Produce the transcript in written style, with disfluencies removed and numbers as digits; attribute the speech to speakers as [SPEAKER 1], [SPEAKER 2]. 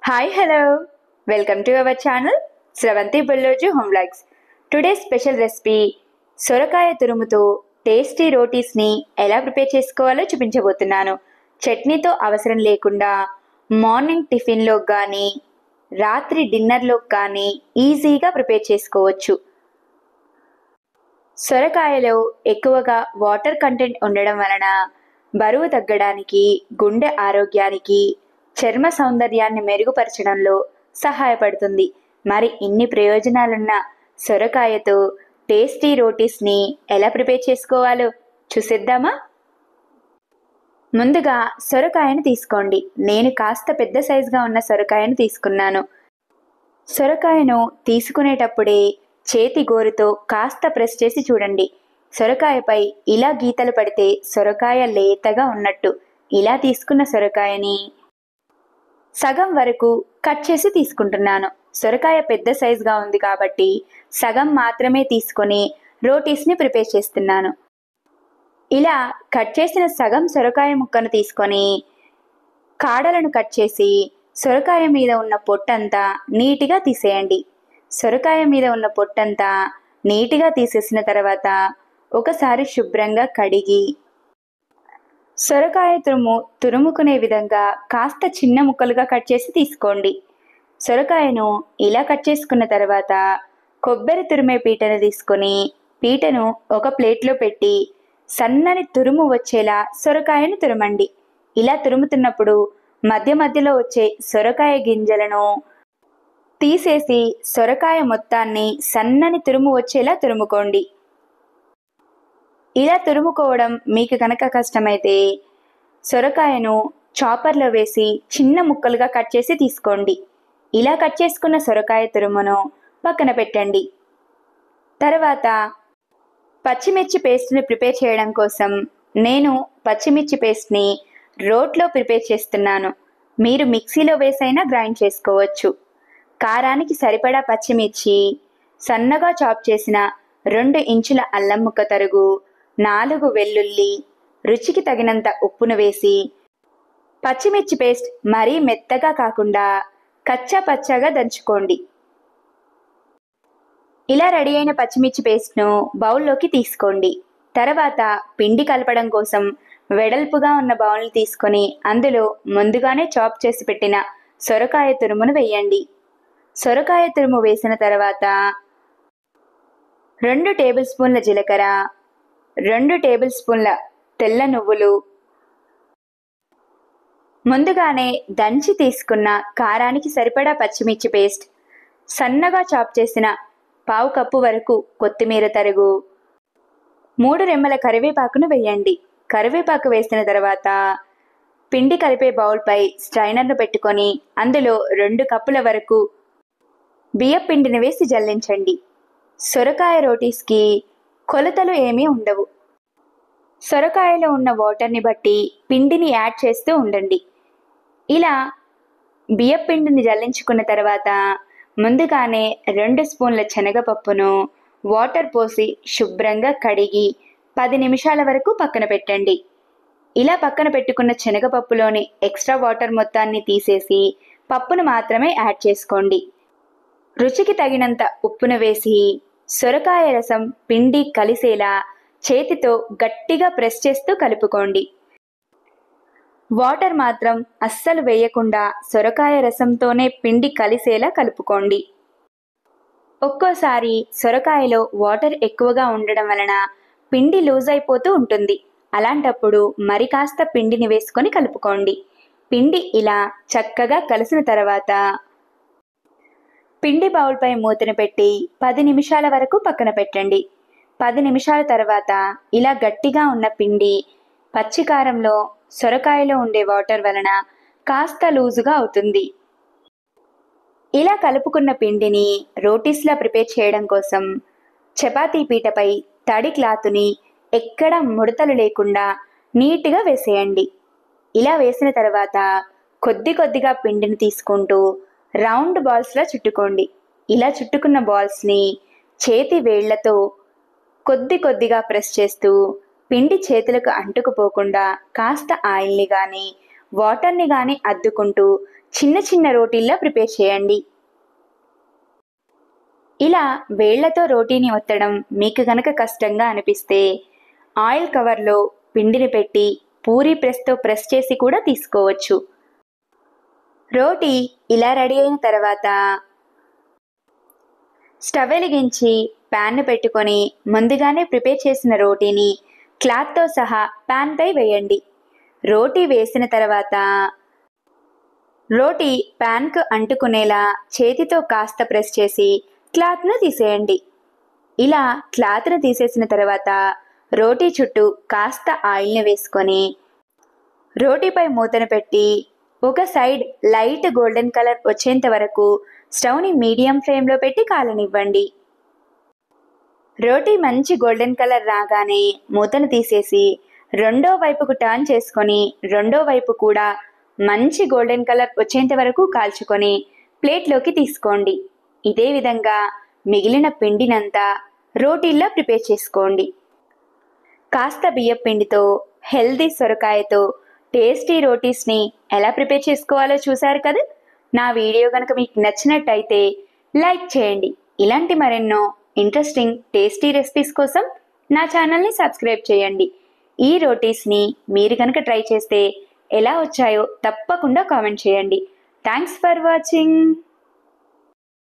[SPEAKER 1] Hi, hello. Welcome to our channel Sravanti Bulloju Home Vlogs. Today's special recipe సొరకాయ తురుముతో tasty రోటీస్ని ఎలా prepare చేసుకోవాలో చూపించబోతున్నాను. చట్నీతో అవసరం లేకుండా మార్నింగ్ టిఫిన్లో కానీ రాత్రి డిన్నర్లో కానీ ఈజీగా ప్రిపేర్ చేసుకోవచ్చు. సొరకాయలో ఎక్కువగా వాటర్ కంటెంట్ ఉండడం వలన బరువు తగ్గడానికి, గుండె ఆరోగ్యానికి, చర్మ సౌందర్యాన్ని మెరుగుపరచడంలో సహాయపడుతుంది. మరి ఇన్ని ప్రయోజనాలున్న సొరకాయతో టేస్టీ రోటీస్ని ఎలా ప్రిపేర్ చేసుకోవాలో చూసేద్దామా? ముందుగా సొరకాయను తీసుకోండి. నేను కాస్త పెద్ద సైజుగా ఉన్న సొరకాయను తీసుకున్నాను. సొరకాయను తీసుకునేటప్పుడే చేతి గోరుతో కాస్త ప్రెస్ చేసి చూడండి. సొరకాయపై ఇలా గీతలు పడితే సొరకాయ లేతగా ఉన్నట్టు. ఇలా తీసుకున్న సొరకాయని సగం వరకు కట్ చేసి తీసుకుంటున్నాను. సొరకాయ పెద్ద సైజుగా ఉంది కాబట్టి సగం మాత్రమే తీసుకొని రోటీస్ని ప్రిపేర్ చేస్తున్నాను. ఇలా కట్ చేసిన సగం సొరకాయ ముక్కను తీసుకొని కాడలను కట్ చేసి సొరకాయ మీద ఉన్న పొట్టంతా నీటిగా తీసేయండి. సొరకాయ మీద ఉన్న పొట్టంతా నీటిగా తీసేసిన తర్వాత ఒకసారి శుభ్రంగా కడిగి సొరకాయ తురుముకునే విధంగా కాస్త చిన్న ముక్కలుగా కట్ చేసి తీసుకోండి. సొరకాయను ఇలా కట్ చేసుకున్న తర్వాత కొబ్బరి తురిమే పీటను తీసుకొని పీటను ఒక ప్లేట్లో పెట్టి సన్నని తురుము వచ్చేలా సొరకాయను తురమండి. ఇలా తురుముతున్నప్పుడు మధ్య మధ్యలో వచ్చే సొరకాయ గింజలను తీసేసి సొరకాయ మొత్తాన్ని సన్నని తురుము వచ్చేలా తురుముకోండి. ఇలా తురుముకోవడం మీకు కనుక కష్టమైతే సొరకాయను చాపర్లో వేసి చిన్న ముక్కలుగా కట్ చేసి తీసుకోండి. ఇలా కట్ చేసుకున్న సొరకాయ తురుమును పక్కన పెట్టండి. తర్వాత పచ్చిమిర్చి పేస్ట్ని ప్రిపేర్ చేయడం కోసం నేను పచ్చిమిర్చి పేస్ట్ని రోట్లో ప్రిపేర్ చేస్తున్నాను. మీరు మిక్సీలో వేసైనా గ్రైండ్ చేసుకోవచ్చు. కారానికి సరిపడా పచ్చిమిర్చి, సన్నగా చాప్ చేసిన 2 ఇంచుల అల్లం ముక్క తరుగు, 4 వెల్లుల్లి, రుచికి తగినంత ఉప్పును వేసి పచ్చిమిర్చి పేస్ట్ మరీ మెత్తగా కాకుండా కచ్చా పచ్చాగా దంచుకోండి. ఇలా రెడీ అయిన పచ్చిమిర్చి పేస్ట్ను బౌల్లోకి తీసుకోండి. తర్వాత పిండి కలపడం కోసం వెడల్పుగా ఉన్న బౌల్ని తీసుకొని అందులో ముందుగానే చాప్ చేసి పెట్టిన సొరకాయ తురుమును వేయండి. సొరకాయ తురుము వేసిన తర్వాత 2 టేబుల్ స్పూన్ల జీలకర్ర, 2 టేబుల్ స్పూన్ల తెల్ల నువ్వులు, ముందుగానే దంచి తీసుకున్న కారానికి సరిపడా పచ్చిమిర్చి పేస్ట్, సన్నగా చాప్ చేసిన 1/2 కప్పు వరకు కొత్తిమీర తరుగు, 3 రెమ్మల కరివేపాకును వేయండి. కరివేపాకు వేసిన తర్వాత పిండి కలిపే బౌల్పై స్ట్రైనర్ను పెట్టుకొని అందులో 2 కప్పుల వరకు బియ్యం పిండిని వేసి జల్లించండి. సొరకాయ రోటీస్కి కొలతలు ఏమీ ఉండవు. సొరకాయలో ఉన్న వాటర్ని బట్టి పిండిని యాడ్ చేస్తూ ఉండండి. ఇలా బియ్యం పిండిని జల్లించుకున్న తర్వాత ముందుగానే 2 స్పూన్ల శనగపప్పును వాటర్ పోసి శుభ్రంగా కడిగి 10 నిమిషాల వరకు పక్కన పెట్టండి. ఇలా పక్కన పెట్టుకున్న శనగపప్పులోని ఎక్స్ట్రా వాటర్ మొత్తాన్ని తీసేసి పప్పును మాత్రమే యాడ్ చేసుకోండి. రుచికి తగినంత ఉప్పును వేసి సొరకాయ రసం పిండి కలిసేలా చేతితో గట్టిగా ప్రెస్ చేస్తూ కలుపుకోండి. వాటర్ మాత్రం అస్సలు వేయకుండా సొరకాయ రసంతోనే పిండి కలిసేలా కలుపుకోండి. ఒక్కోసారి సొరకాయలో వాటర్ ఎక్కువగా ఉండడం వలన పిండి లూజ్ అయిపోతూ ఉంటుంది. అలాంటప్పుడు మరి కాస్త పిండిని వేసుకొని కలుపుకోండి. పిండి ఇలా చక్కగా కలిసిన తర్వాత పిండి బౌల్పై మూతను పెట్టి 10 నిమిషాల వరకు పక్కన పెట్టండి. 10 నిమిషాల తర్వాత ఇలా గట్టిగా ఉన్న పిండి పచ్చికారంలో సొరకాయలో ఉండే వాటర్ వలన కాస్త లూజుగా అవుతుంది. ఇలా కలుపుకున్న పిండిని రోటీస్లా ప్రిపేర్ చేయడం కోసం చపాతీ పీటపై తడి క్లాతుని ఎక్కడ ముడతలు లేకుండా నీట్గా వేసేయండి. ఇలా వేసిన తర్వాత కొద్ది కొద్దిగా పిండిని తీసుకుంటూ రౌండ్ బాల్స్లా చుట్టుకోండి. ఇలా చుట్టుకున్న బాల్స్ని చేతి వేళ్లతో కొద్ది కొద్దిగా ప్రెస్ చేస్తూ పిండి చేతులకు అంటుకుపోకుండా కాస్త ఆయిల్ని కానీ వాటర్ని కానీ అద్దుకుంటూ చిన్న చిన్న రోటీల్లో ప్రిపేర్ చేయండి. ఇలా వేళ్లతో రోటీని ఒత్తడం మీకు గనక కష్టంగా అనిపిస్తే ఆయిల్ కవర్లో పిండిని పెట్టి పూరీ ప్రెస్తో ప్రెస్ చేసి కూడా తీసుకోవచ్చు. రోటీ ఇలా రెడీ అయిన తర్వాత స్టవ్ వెలిగించి ప్యాన్ను పెట్టుకొని ముందుగానే ప్రిపేర్ చేసిన రోటీని క్లాత్తో సహా ప్యాన్పై వేయండి. రోటీ వేసిన తర్వాత రోటీ ప్యాన్కు అంటుకునేలా చేతితో కాస్త ప్రెస్ చేసి క్లాత్ను తీసేయండి. ఇలా క్లాత్ను తీసేసిన తర్వాత రోటీ చుట్టూ కాస్త ఆయిల్ని వేసుకొని రోటీపై మూతను పెట్టి ఒక సైడ్ లైట్ గోల్డెన్ కలర్ వచ్చేంత వరకు స్టవ్ని మీడియం ఫ్లేమ్లో పెట్టి కాలనివ్వండి. రోటీ మంచి గోల్డెన్ కలర్ రాగానే మూతను తీసేసి రెండో వైపుకు టర్న్ చేసుకొని రెండో వైపు కూడా మంచి గోల్డెన్ కలర్ వచ్చేంత వరకు కాల్చుకొని ప్లేట్లోకి తీసుకోండి. ఇదే విధంగా మిగిలిన పిండినంతా రోటీల్లో ప్రిపేర్ చేసుకోండి. కాస్త బియ్యం పిండితో హెల్దీ సొరకాయతో టేస్టీ రోటీస్ని ఎలా ప్రిపేర్ చేసుకోవాలో చూశారు కదా. నా వీడియో కనుక మీకు నచ్చినట్టయితే లైక్ చేయండి. ఇలాంటి మరెన్నో ఇంట్రెస్టింగ్ టేస్టీ రెసిపీస్ కోసం నా ఛానల్ని సబ్స్క్రైబ్ చేయండి. ఈ రోటీస్ని మీరు కనుక ట్రై చేస్తే ఎలా వచ్చాయో తప్పకుండా కామెంట్ చేయండి. Thanks for watching.